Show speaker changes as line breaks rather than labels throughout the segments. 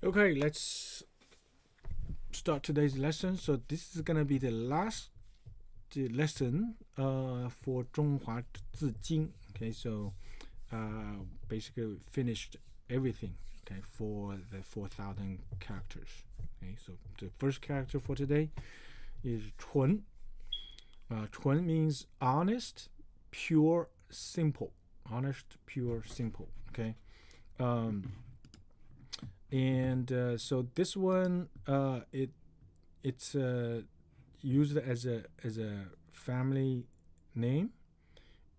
Okay, let's start today's lesson. So this is gonna be the last lesson for 中华字经. Okay, so basically we finished everything. Okay, for the 4,000 characters. Okay, so the first character for today is 纯. 纯 means honest, pure, simple. Honest, pure, simple. Okay. So this one, it's used as a family name,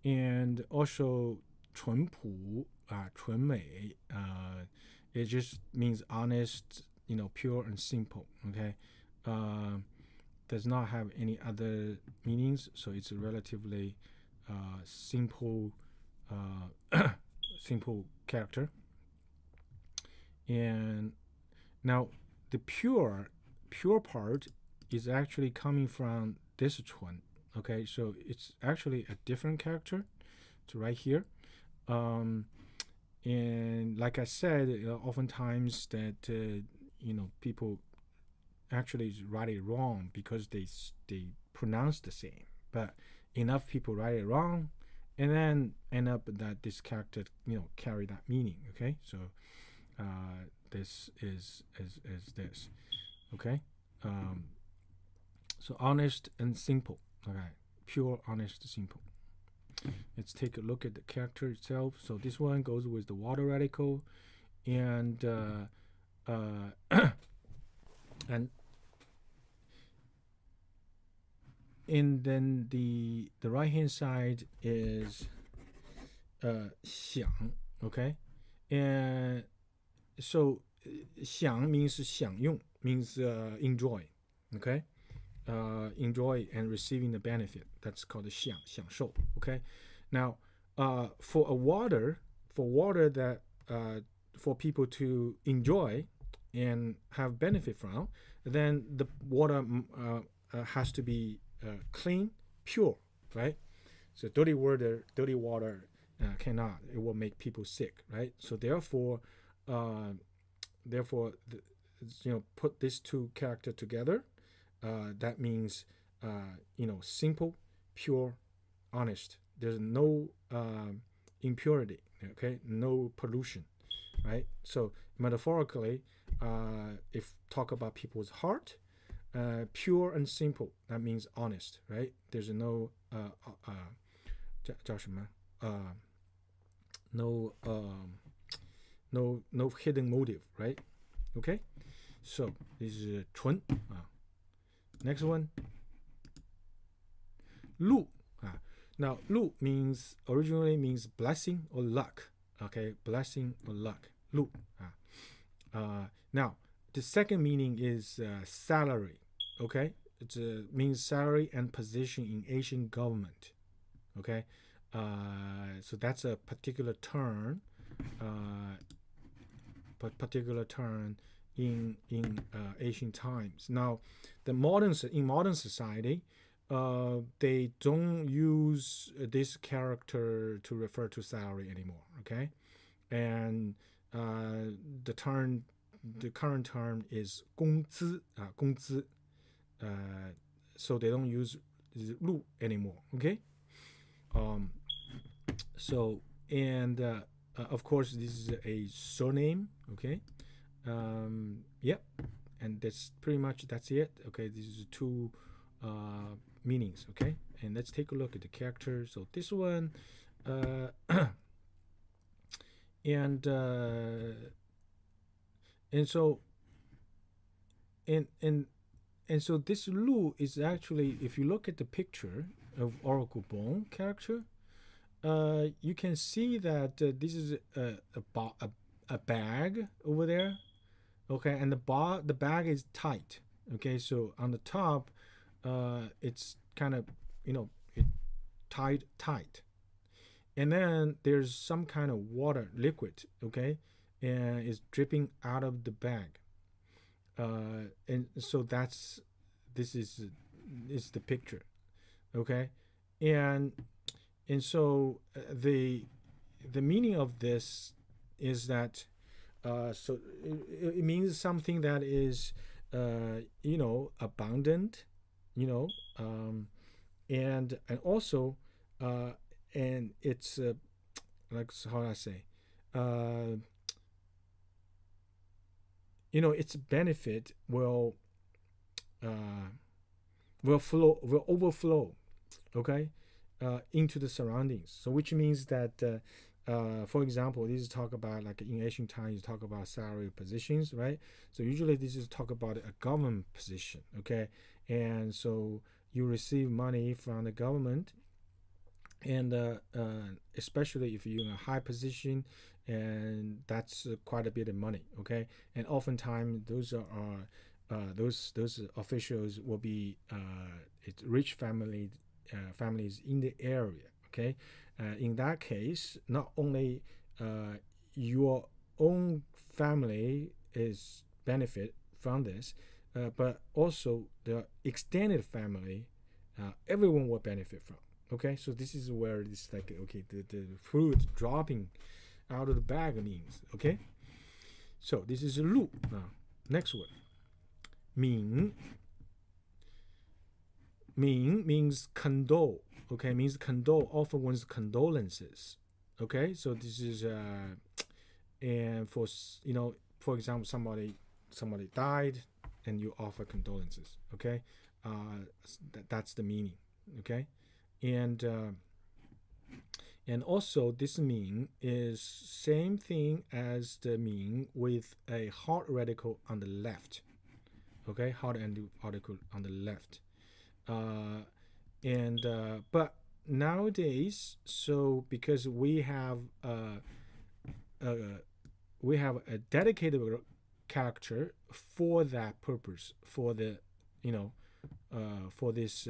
and also 淳朴, 纯美, it just means honest, pure and simple. Okay, does not have any other meanings, so it's a relatively simple simple character. And now the pure part is actually coming from this one. Okay, so it's actually a different character. It's right here. And like I said, oftentimes that people actually write it wrong because they pronounce the same. But enough people write it wrong, and then end up that this character carry that meaning. Okay, so this is this. Okay, so honest and simple. Okay, pure, honest, simple. Let's take a look at the character itself. So this one goes with the water radical, and and then the right hand side is 想. Okay, and so 享 means 享用, means enjoy. Okay, enjoy and receiving the benefit. That's called 享受. Okay, now for water that for people to enjoy and have benefit from, then the water has to be clean, pure, right? So dirty water cannot. It will make people sick, right? So therefore, put these two characters together. That means, simple, pure, honest. There's no impurity. Okay, no pollution, right? So metaphorically, if talk about people's heart, pure and simple. That means honest, right? There's no 叫什么 no hidden motive, right? Okay, so this is 纯. Next one, 禄. Now 禄 originally means blessing or luck. Okay, blessing or luck. 禄. Now the second meaning is salary. Okay, it means salary and position in Asian government. Okay, so that's a particular term. In Asian times. Now, in modern society, they don't use this character to refer to salary anymore. Okay, and the current term is 工资. 工资. So they don't use 禄 anymore. Okay. So and of course this is a surname. Okay. Yep. And that's pretty much that's it. Okay, these are two meanings. Okay, and let's take a look at the characters. So this one, and so this Lu is actually, if you look at the picture of Oracle Bone character, you can see that this is a bag over there. Okay, and the bag is tight. Okay, so on the top, it's kind of it tight, and then there's some kind of water liquid. Okay, and it's dripping out of the bag. And so this is the picture. Okay, and so the meaning of this is that So it means something that is abundant, you know, and also and it's like how do I say, uh, its benefit uh, will overflow, okay, into the surroundings. So which means that, for example, this is talk about like in ancient times, you talk about salary positions, right? So usually this is talk about a government position, okay, and so you receive money from the government, and especially if you're in a high position, and that's quite a bit of money, okay, and oftentimes those officials will be it's rich families in the area, okay. In that case, not only your own family is benefit from this, but also the extended family, everyone will benefit from. Okay, so this is where this like okay the fruit dropping out of the bag means. Okay, so this is 路 now. Next word, 冥. 冥 means condole. Okay, means condole. Often one's condolences. Okay, so this is and for example, somebody died, and you offer condolences. Okay, that's the meaning. Okay, and also this mean is same thing as the mean with a hot radical on the left. Okay, hot radical on the left. But nowadays, so because we have a dedicated character for that purpose, for the for this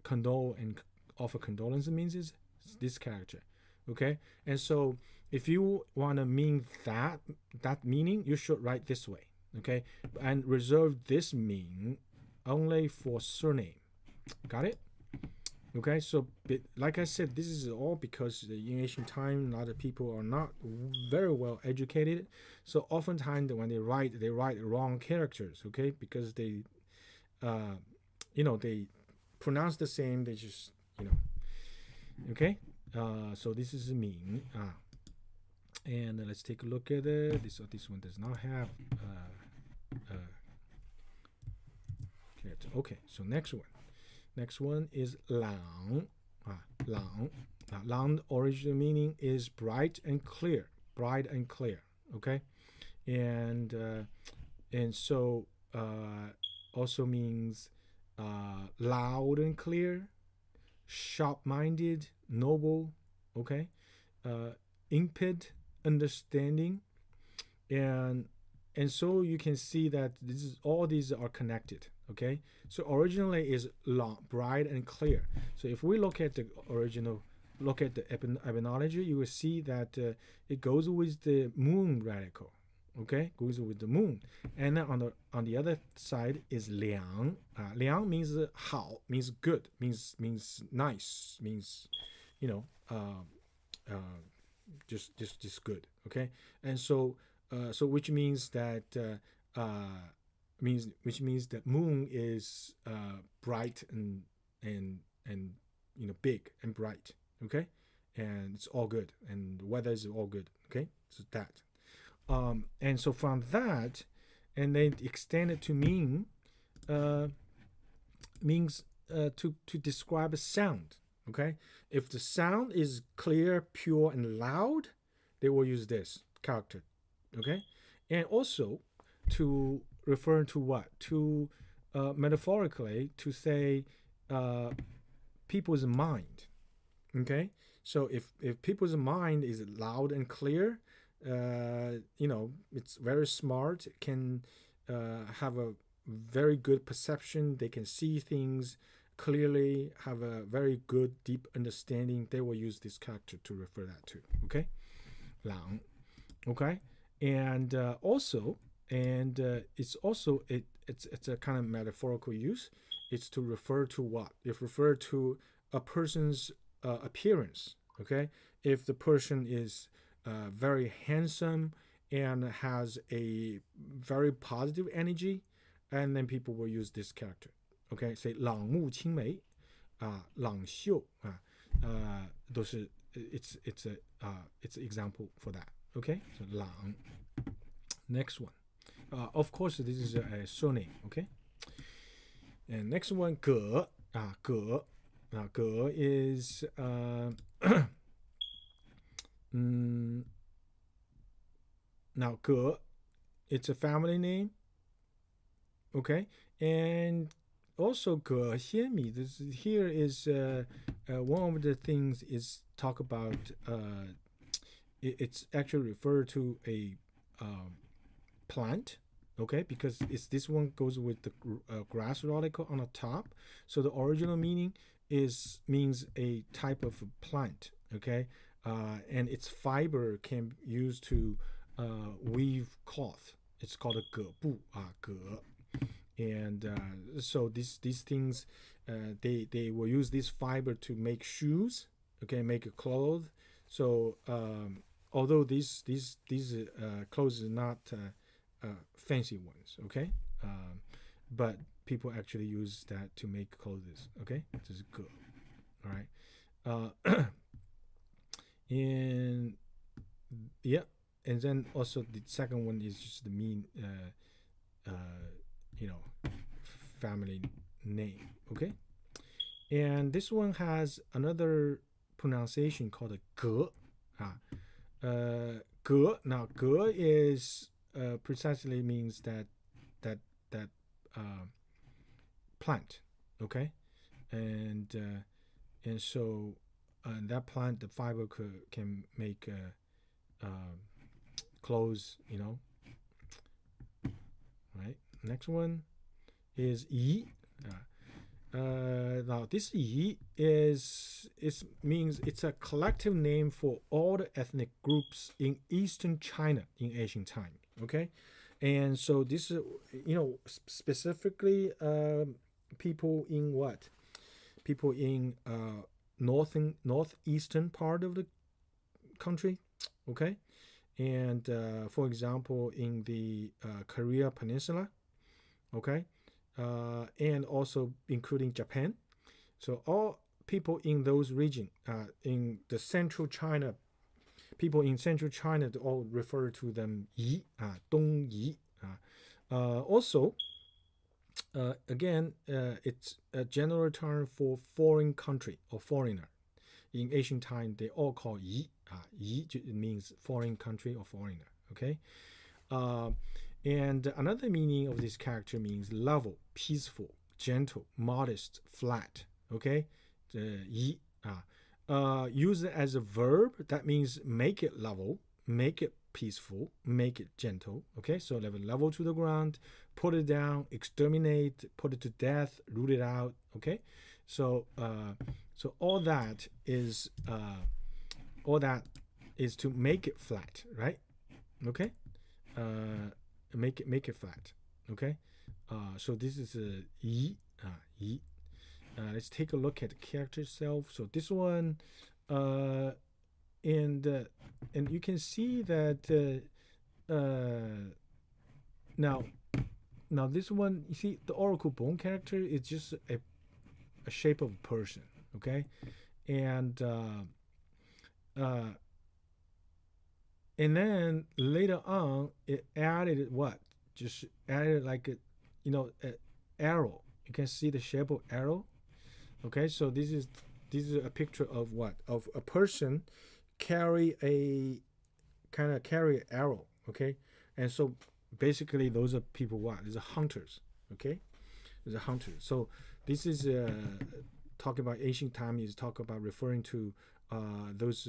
condole and offer condolence means is this character. Okay, and so if you want to mean that meaning, you should write this way. Okay, and reserve this mean only for surname. Got it? Okay, so like I said, this is all because in ancient time, a lot of people are not very well educated. So oftentimes when they write wrong characters. Okay, because they, they pronounce the same. They just, Okay, so this is mean. And let's take a look at it. This one does not have character. Okay, so next one. Next one is 朗. 朗. 朗 original meaning is bright and clear. Bright and clear. Okay, and so also means loud and clear, sharp-minded, noble. Okay, imped, understanding, and so you can see that all these are connected. Okay, so originally is long, bright and clear. So if we look at the etymology, you will see that it goes with the moon radical. Okay, goes with the moon. And then on the other side is 良. 良 means 好, means good, means nice, means just good. Okay, and so which means that that moon is bright and big and bright. Okay, and it's all good, and the weather is all good. Okay, so that and so from that, and then extend it to mean means to describe a sound. Okay, if the sound is clear, pure, and loud, they will use this character. Okay, and also to refer to what? To metaphorically to say people's mind. Okay, so if people's mind is loud and clear, it's very smart, can have a very good perception, they can see things clearly, have a very good deep understanding, they will use this character to refer that to. Okay, 朗. Okay, and also, and it's also it's a kind of metaphorical use. It's to refer to what? If refer to a person's appearance. Okay, if the person is very handsome and has a very positive energy, and then people will use this character. Okay, say 朗目青梅朗秀都是 it's an example for that. Okay, so 朗 next one. Of course, this is a surname. Okay, and next one 葛葛葛 is now 葛 it's a family name. Okay, and also 葛先米 this here is one of the things is talk about it's actually referred to a plant. Okay, because it's this one goes with the grass radical on the top, so the original meaning means a type of plant. Okay, and its fiber can be used to weave cloth. It's called a 葛布葛. And so these things they will use this fiber to make shoes. Okay, make a clothes. So although these clothes are not fancy ones. Okay, but people actually use that to make clothes. Okay, this is good. All right. And yeah, and then also the second one is just the mean family name. Okay, and this one has another pronunciation called a 葛葛. Now 葛 is precisely means that plant. Okay, and so that plant, the fiber can make clothes. Right. Next one is 乙. Now this 乙 means it's a collective name for all the ethnic groups in Eastern China in ancient time. Okay, and so this is specifically people in what? People in northeastern part of the country. Okay, and for example in the Korea Peninsula. Okay, and also including Japan. So all people in those regions, in the central China, people in central China, they all refer to them 夷 Dong Yi. Also, again, it's a general term for foreign country or foreigner. In ancient time, they all call 夷 yi means foreign country or foreigner. Okay, and another meaning of this character means level, peaceful, gentle, modest, flat. Okay, the 夷 use it as a verb. That means make it level, make it peaceful, make it gentle. Okay, so level to the ground, put it down, exterminate, put it to death, root it out. Okay, so all that is to make it flat, right? Okay, make it flat. Okay, so this is a 夷 夷. Let's take a look at the character itself. So this one, and you can see that now this one, you see the oracle bone character is just a shape of a person. Okay, and then later on it added what? Just added like a arrow. You can see the shape of arrow. Okay, so this is a picture of what? Of a person carry an arrow. Okay, and so basically those are people what? These are hunters. Okay, these are hunters. So this is talking about ancient time. Is talk about referring to those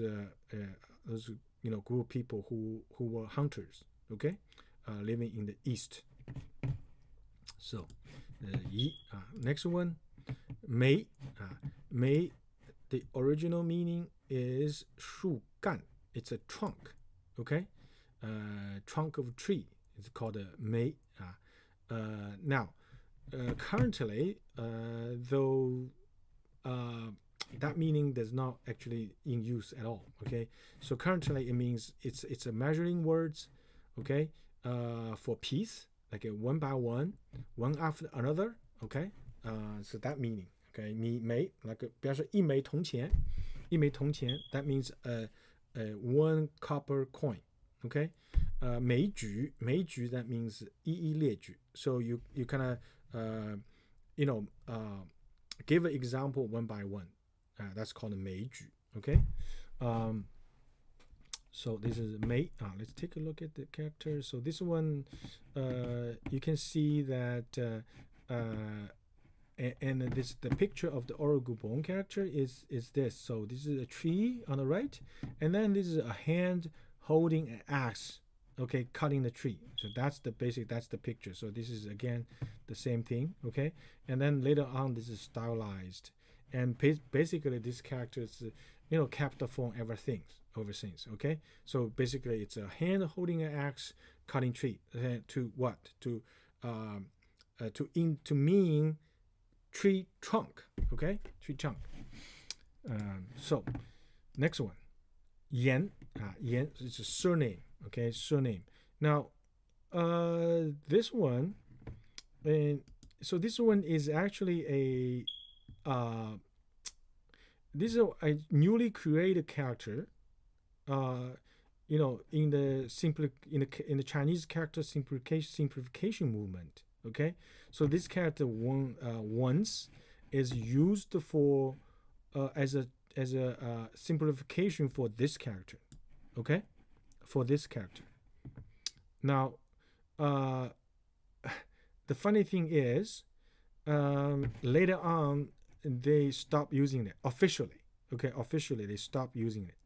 group of people who were hunters. Okay, living in the east. So 夷 next one. 梅 梅 the original meaning is 树干. It's a trunk. Okay, trunk of tree. It's called a 梅 now currently though that meaning does not actually in use at all. Okay, so currently it means it's a measuring words okay, for peace, like a one by one, one after another, okay, so that meaning, okay, 你枚 like 比方说一枚铜钱，一枚铜钱 that means one copper coin, okay, 枚举 that means 一一列举 so you kind of give an example one by one, that's called a 枚举 okay. So this is mate. Let's take a look at the character. So this one, you can see that, and this the picture of the orogubon character is this. So this is a tree on the right, and then this is a hand holding an axe, okay, cutting the tree. So that's the basic. That's the picture. So this is again the same thing, okay. And then later on, this is stylized, and basically this character is, kept the form ever since, okay. So basically it's a hand holding an axe cutting tree, to what, to mean tree trunk, okay, tree trunk. So next one, Yan, Yan is a surname, okay, surname. Now this one, and so this one is actually this is a newly created character, in the Chinese character simplification movement. Okay, so this character once is used for as a simplification for this character. Okay, for this character. Now, the funny thing is, later on they stop using it officially. Okay, officially they stop using it.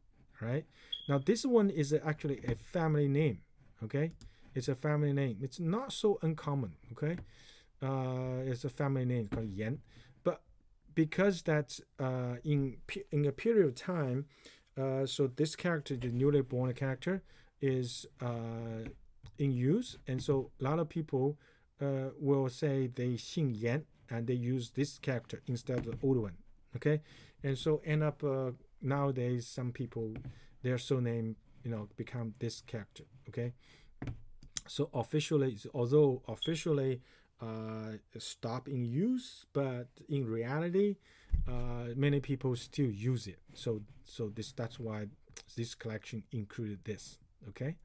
Right now, this one is actually a family name. Okay, it's a family name. It's not so uncommon. Okay, it's a family name called Yan, but because that's in a period of time, so this character, the newly born character, is in use, and so a lot of people will say they Xing Yan, and they use this character instead of the old one. Okay, and so end up. Nowadays, some people, their surname, become this character. Okay, so although officially stop in use, but in reality, many people still use it. So that's why this collection included this. Okay,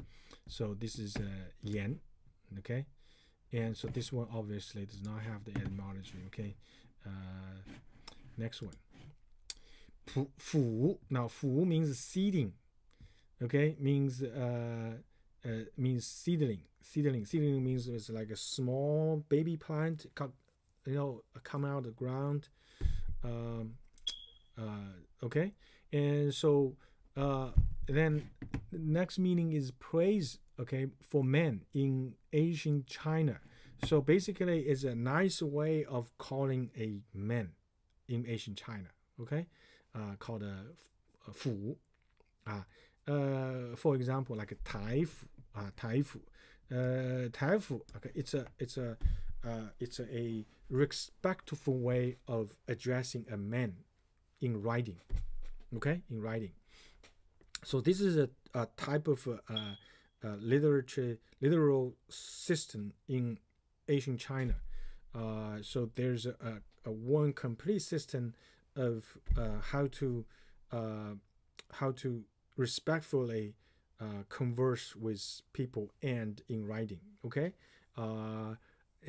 so this is Yan. Okay, and so this one obviously does not have the etymology. Okay, next one. Fu. Now, fu means seeding. Okay, means seedling. Seedling means it's like a small baby plant, come out of the ground. Okay, and so then the next meaning is praise. Okay, for men in Asian China. So basically, it's a nice way of calling a man in Asian China. Okay. Called a fu. For example, like a taifu. Taifu. Okay, it's a respectful way of addressing a man in writing. Okay, in writing. So this is a type of literal system in Asian China. So there's a one complete system of how to respectfully converse with people and in writing. Okay, and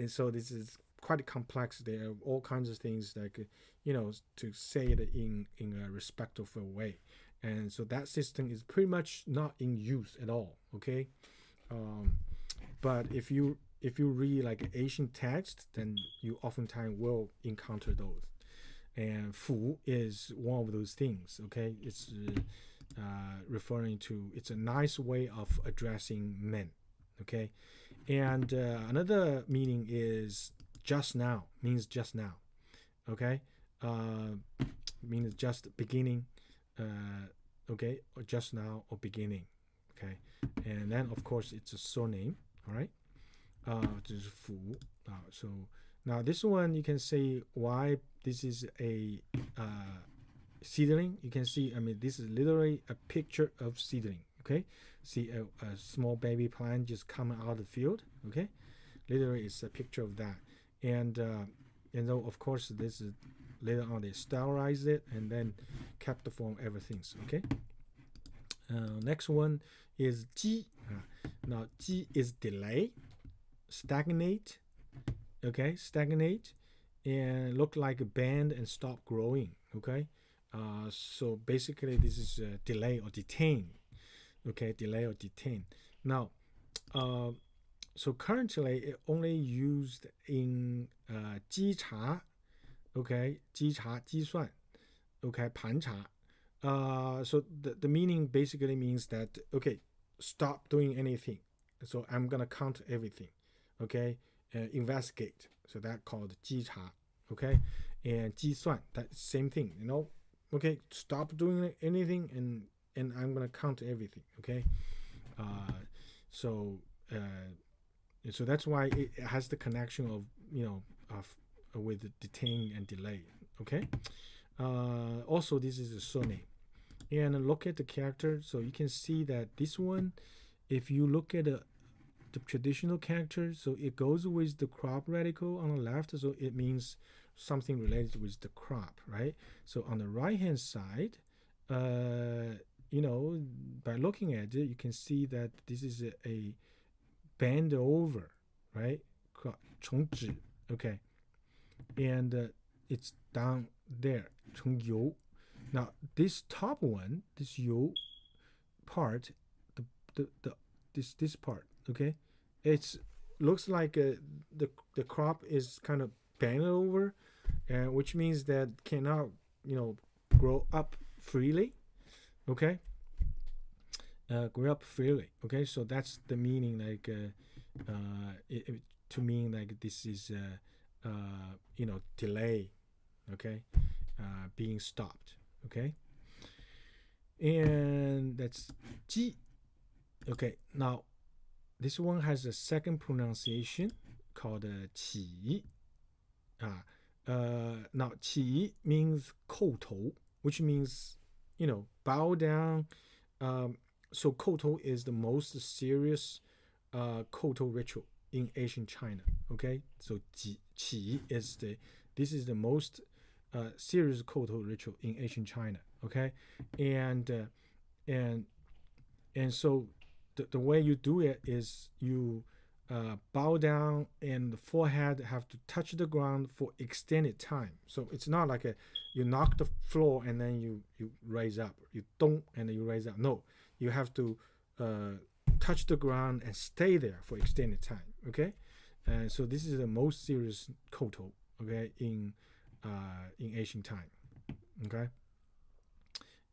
so this is quite complex. There are all kinds of things like to say it in a respectful way, and so that system is pretty much not in use at all. Okay, but if you read like Asian text, then you oftentimes will encounter those. And fu is one of those things. Okay, it's referring to, it's a nice way of addressing men. Okay, and another meaning is just now, means just now. Okay, means just beginning. Okay, or just now or beginning. Okay, and then of course it's a surname. All right, this is fu. So now this one you can say why this is a seedling. You can see, this is literally a picture of seedling. Okay, see a small baby plant just coming out of the field. Okay, literally it's a picture of that. And though of course this is later on they sterilized it and then kept the form ever since. Okay. Next one is 鸡. Now 鸡 is delay, stagnate. Okay, stagnate and look like a bend and stop growing. Okay, so basically this is delay or detain. Okay, delay or detain. Now, so currently it only used in 稽查. Okay, 稽查计算. Okay, 盘查. So the meaning basically means that, okay, stop doing anything. So I'm gonna count everything. Okay, investigate. So that called 稽查. Okay, and 计算, that same thing. Okay, stop doing anything and I'm gonna count everything. Okay, so that's why it has the connection of with detain and delay. Okay. Also, this is a surname. And look at the character. So you can see that this one, if you look at the traditional character, so it goes with the crop radical on the left. So it means something related with the crop, right? So on the right hand side, by looking at it, you can see that this is a bend over, right? 重指, okay. And it's down there, 成油. Now this top one, this 油 part, this part, okay, it looks like the crop is kind of bent over, which means that cannot grow up freely. Okay, grow up freely. Okay, so that's the meaning, like to mean like this is delay. Okay, being stopped. Okay, and that's 鸡. Okay, now this one has a second pronunciation called 起. Now 起 means 叩头, which means bow down. So 叩头 is the most serious 叩头 ritual in ancient China. Okay, so 起 is this is the most serious 叩头 ritual in ancient China. Okay, and so the way you do it is you bow down and the forehead have to touch the ground for extended time. So it's not like you knock the floor and then you raise up, you don't and then you raise up. No, you have to touch the ground and stay there for extended time. Okay, and so this is the most serious koto. Okay, in ancient time. Okay,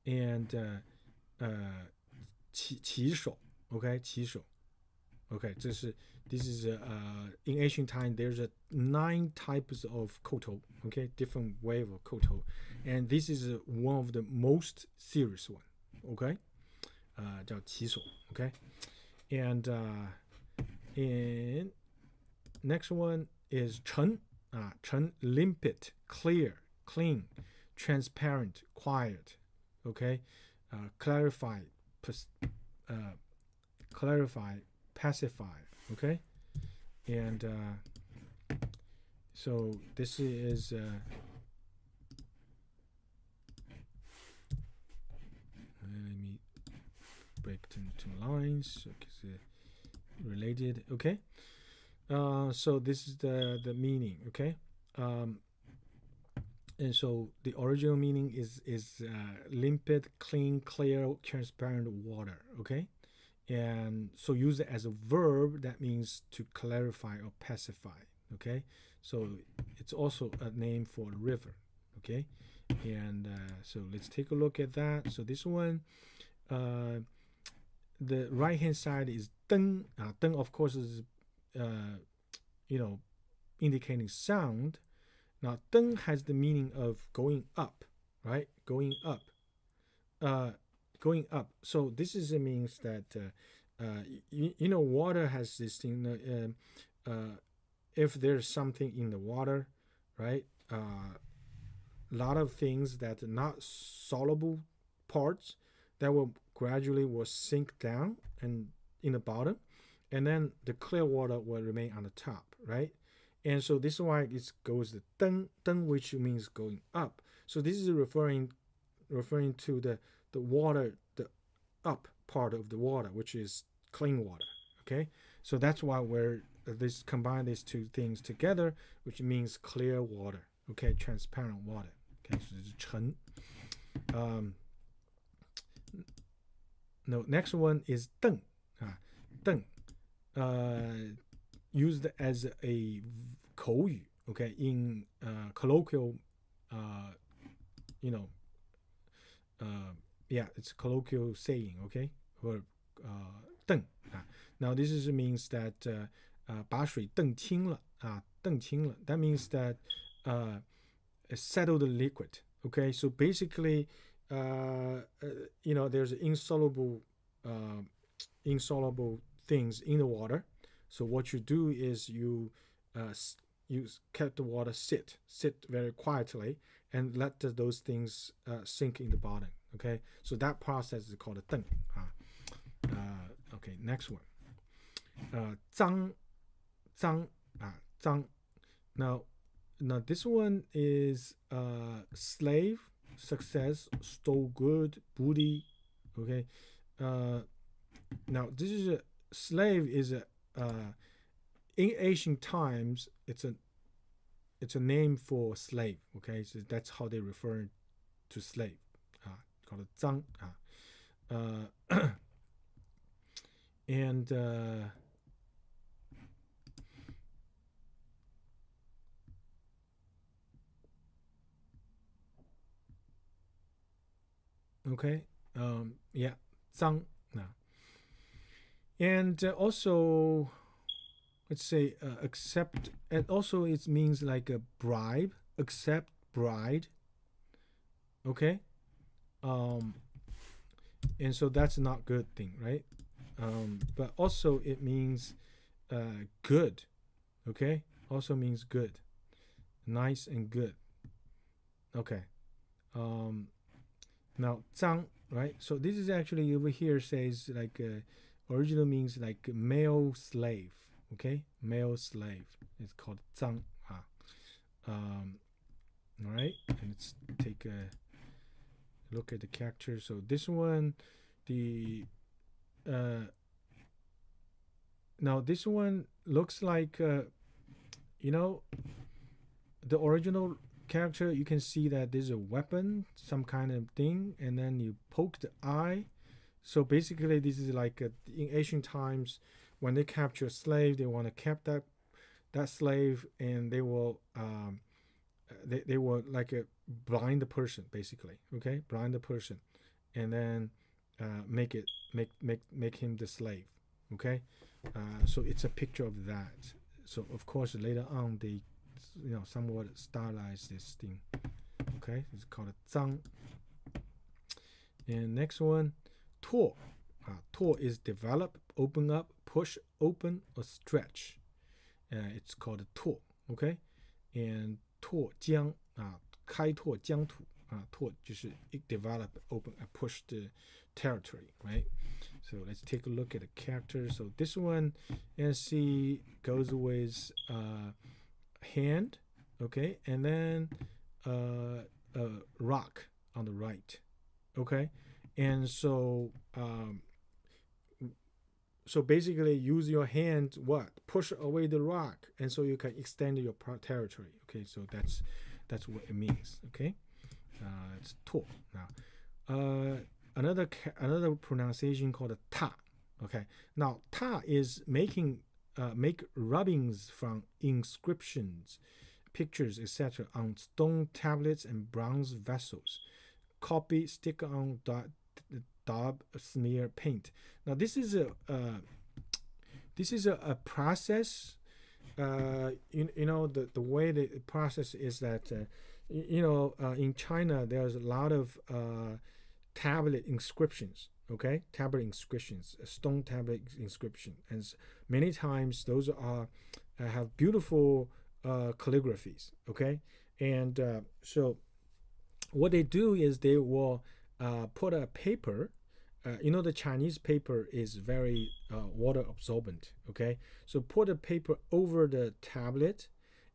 and 起手. Okay, 起手. Okay, this is in ancient time there's 9 types of koto. Okay, different way of koto, and this is one of the most serious one. Okay, 叫起手. Okay, and next one is 澄. 澄 limpid, clear, clean, transparent, quiet. Okay, clarify, pacify. Okay, and so this is let me break it into lines because related. Okay, so this is the meaning. Okay, and so the original meaning is limpid, clean, clear, transparent water. Okay, and so use it as a verb that means to clarify or pacify. Okay, so it's also a name for a river. Okay, and so let's take a look at that. So this one, the right hand side is 灯. 灯 of course is indicating sound. Now 灯 has the meaning of going up, right? Going up. Going up. So this is means that water has this thing. If there's something in the water, right? A lot of things that are not soluble parts that will gradually will sink down and in the bottom, and then the clear water will remain on the top, right? And so this is why it goes the deng, which means going up. So this is referring to the water, the up part of the water, which is clean water. Okay, so that's why we're this combine these two things together, which means clear water. Okay, transparent water. Okay, so this is 澄. No, next one is 邓. 邓 used as a 口语, okay, in colloquial, yeah, it's colloquial saying, okay, or 邓. Now this means that 把水澄清了, 澄清了. That means that settle the liquid. Okay, so basically, there's insoluble things in the water. So what you do is you kept the water sit very quietly and let those things sink in the bottom. Okay, so that process is called a 澄. Okay, next one. 脏 Now this one is slave, success, stole good, booty. Okay, now this is a slave is a in ancient times it's a name for slave. Okay, so that's how they refer to slave. Called 脏. And okay, yeah, 脏. And also, let's say accept, and also it means like a bribe, accept, bride. Okay, and so that's not good thing, right? But also it means good. Okay, also means good, nice and good. Okay, now 脏, right? So this is actually over here says like original means like male slave. Okay, male slave. It's called 脏. All right, and let's take a look at the character. So this one, now this one looks like the original character. You can see that there's a weapon, some kind of thing, and then you poke the eye. So basically this is like in ancient times when they capture a slave, they want to keep that slave, and they will they will like blind the person, basically. Okay, blind the person, and then make him the slave. Okay, so it's a picture of that. So of course later on they somewhat stylize this thing. Okay, it's called a 脏. And next one, 拓. 拓 is develop, open up, push, open, or stretch. It's called a 拓. Okay, and 拓疆, 开拓疆土. 拓就是 develop, open, and push the territory, right? So let's take a look at the character. So this one, you see, goes with hand, okay, and then rock on the right. Okay, and so basically use your hand, push away the rock, and so you can extend your territory. Okay, so that's what it means. Okay, it's 拓. Now another pronunciation called 踏. Okay, now 踏 is make rubbings from inscriptions, pictures, etc. on stone tablets and bronze vessels. Copy, stick on, daub, smear, paint. Now this is a process. The way the process is that in China there's a lot of tablet inscriptions. Okay, tablet inscriptions, stone tablet inscription, and many times those have beautiful calligraphies. Okay, and so what they do is they will put a paper the Chinese paper is very water absorbent. Okay, so put the paper over the tablet,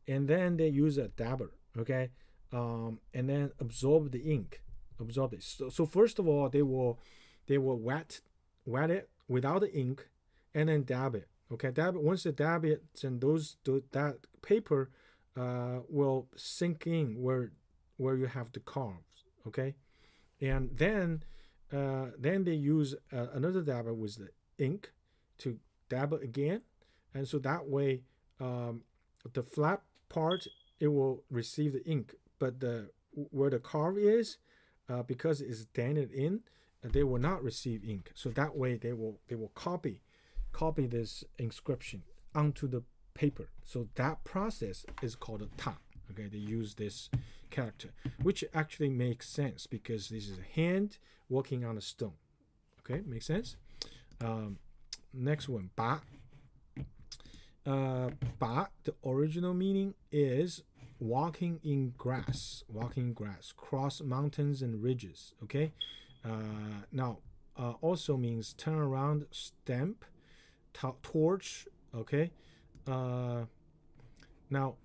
and then they use a dabber. Okay, and then absorb the ink, absorb it. So first of all, they will wet it without the ink, and then dab it. Okay, dab it. Once they dab it, then that paper will sink in where you have the carves. Okay, and then they use another dabber with the ink to dab it again, and so that way the flat part, it will receive the ink, but where the carve is, because it's dented in, they will not receive ink. So that way they will copy this inscription onto the paper. So that process is called a ta. Okay, they use this character, which actually makes sense because this is a hand working on a stone. Okay, makes sense. Next one, ba. Ba, the original meaning is walking in grass, cross mountains and ridges. Okay, now also means turn around, stamp, torch. Okay, now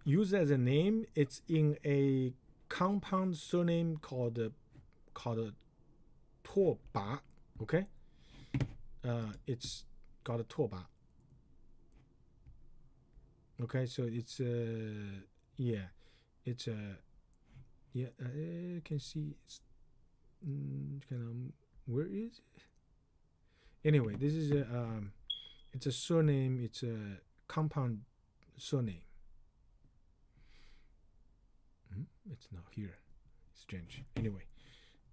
used as a name, it's in a compound surname called Tuo Ba. Okay, it's called a Tuo Ba. Okay, so it's you can see it's kind of, where is it? Anyway, this is it's a surname. It's a compound surname. It's not here. It's strange. Anyway,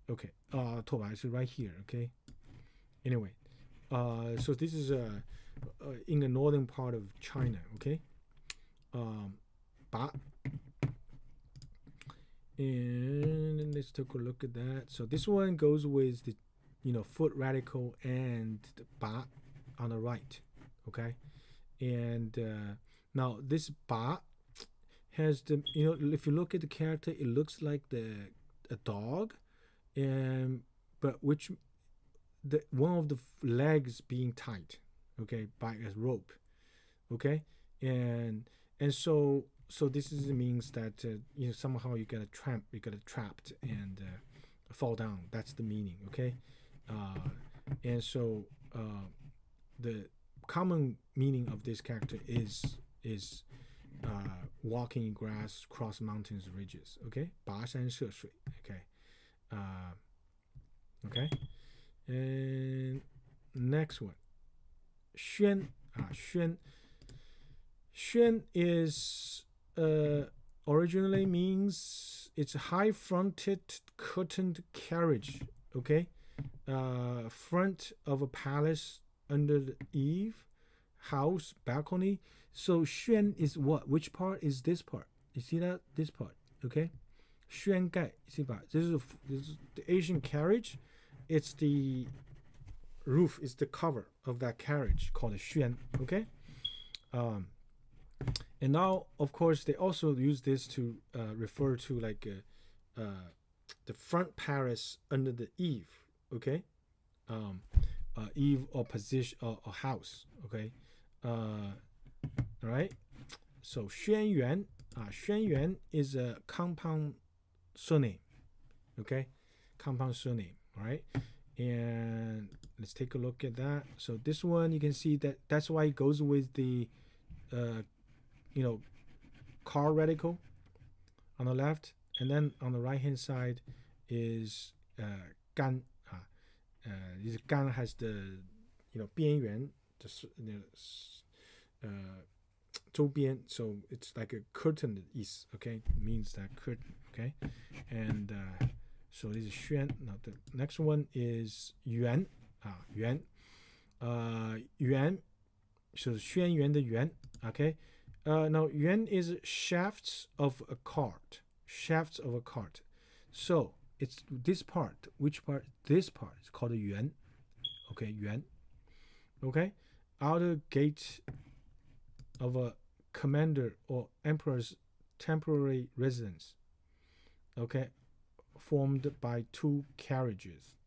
okay. Toba is right here. Okay. Anyway, so this is in the northern part of China. Okay. Ba. And let's take a look at that. So this one goes with the foot radical and the ba on the right. Okay. And now this ba has the, if you look at the character, it looks like a dog, and but one of the legs being tied, okay, by a rope. Okay. And so this means that somehow you get trapped and fall down. That's the meaning. Okay. And so the common meaning of this character is walking in grass, cross mountains, ridges. Okay, 跋山涉水. Okay, okay. And next one, 轩. 轩 is originally means it's a high-fronted curtained carriage. Okay, front of a palace, under the eave, house, balcony. So 轩 is what? Which part is this part? You see that? This part. Okay, 轩盖. See that? This is the Asian carriage. It's the roof. It's the cover of that carriage called a 轩. Okay. And now, of course, they also use this to refer to like the front palace under the eave. Okay. Eve or position or house. Okay. Right. So 轩辕. 轩辕 is a compound surname. Okay. Compound surname. All right. And let's take a look at that. So this one, you can see that's why it goes with the car radical on the left, and then on the right hand side is 干. This 干 has the 边缘,周边, so it's like a curtain 的意思. Okay, it means that curtain. Okay, and so this is 轩. Now the next one is 元. 元. 元 so 轩辕的元. Okay. Now 元 is shafts of a cart. Shafts of a cart. So it's this part. Which part? This part is called 元. Okay, 元. Okay. Outer gate of a commander or emperor's temporary residence. Okay. Formed by two carriages.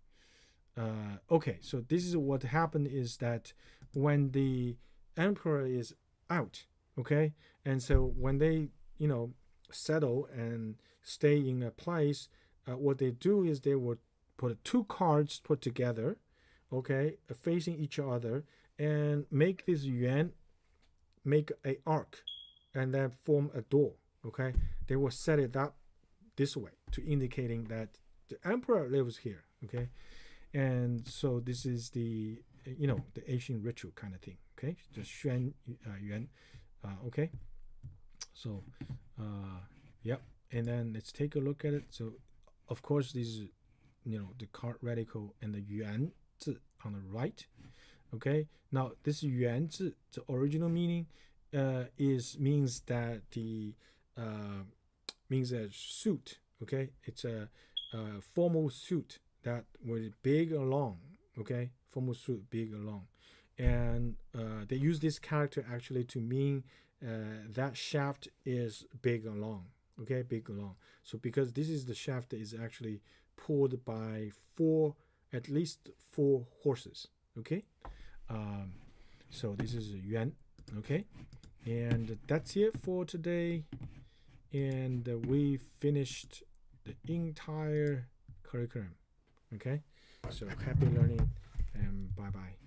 Okay, so this is what happened is that when the emperor is out, okay, and so when they settle and stay in a place, what they do is they would put two cards put together, okay, facing each other, and make this yuan make a arc, and then form a door. Okay, they will set it up this way to indicating that the emperor lives here. Okay, and so this is the the ancient ritual kind of thing. Okay, just xuan yuan. Okay, so yep, and then let's take a look at it. So of course this is the card radical and the yuan zi on the right. Okay, now this yuan zi, the original meaning means that the means a suit. Okay, it's a formal suit that was big and long. Okay, formal suit, big and long, and they use this character actually to mean that shaft is big and long. Okay, big and long. So because this is the shaft that is actually pulled by at least four horses. Okay, so this is yuan. Okay, and that's it for today. And we finished the entire curriculum. Okay, so happy learning and bye bye.